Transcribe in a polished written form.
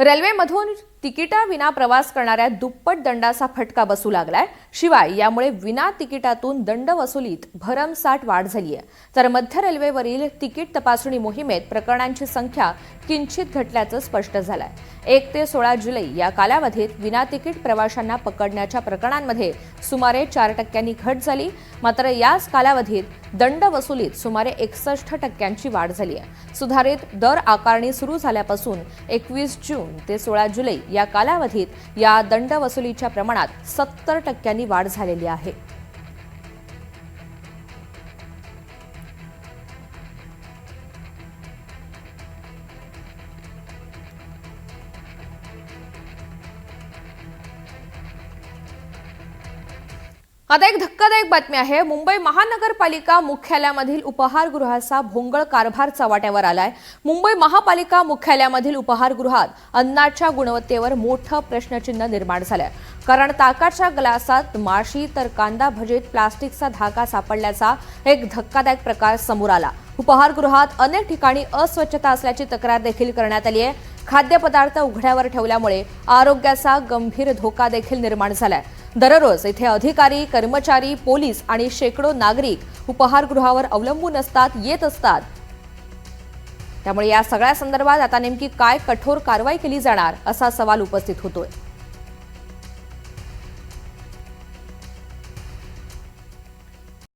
रेल्वेमधून तिकिटाविना प्रवास करणाऱ्या दुप्पट दंडाचा फटका बसू लागलाय। शिवाय यामुळे विना तिकिटातून दंड वसुलीत भरमसाठ वाढ झाली आहे। तर मध्य रेल्वेवरील तिकीट तपासणी मोहिमेत प्रकरणांची संख्या किंचित घटल्याचं स्पष्ट झालंय। 1 ते 16 जुलै या कालावधीत विना तिकीट प्रवाशांना पकडण्याच्या प्रकरणांमध्ये सुमारे 4% घट झाली। मात्र याच कालावधीत दंड वसुलीत सुमारे 61% वाढ झाली आहे। सुधारित दर आकारणी सुरू झाल्यापासून 21 जून ते 16 जुलै या कालावधीत या दंड वसुलीच्या प्रमाणात 70% वाढ झालेली आहे। आता एक धक्कादायक बातमी आहे। मुंबई महानगरपालिका मुख्यालयामधील उपहारगृहाचा भोंगळ कारभार चव्हाट्यावर आलाय। मुंबई महापालिका मुख्यालयामधील उपहारगृहात अन्नाच्या गुणवत्तेवर मोठं प्रश्नचिन्ह निर्माण झालंय। कारण ताकाच्या ग्लासात माशी तर कांदा भजीत प्लास्टिकचा धागा सापडल्याचा एक धक्कादायक प्रकार समोर आला। उपहारगृहात अनेक ठिकाणी अस्वच्छता असल्याची तक्रार देखील करण्यात आली आहे। खाद्यपदार्थ उघड्यावर ठेवल्यामुळे आरोग्याचा गंभीर धोका देखील निर्माण झालाय। दररोज इथे अधिकारी, कर्मचारी, पोलीस आणि शेकडो नागरिक उपहारगृहावर अवलंबून येत असतात। त्यामुळे या सगळ्या संदर्भात आता नेमकी काय कठोर कारवाई केली जाणार असा सवाल उपस्थित होतोय।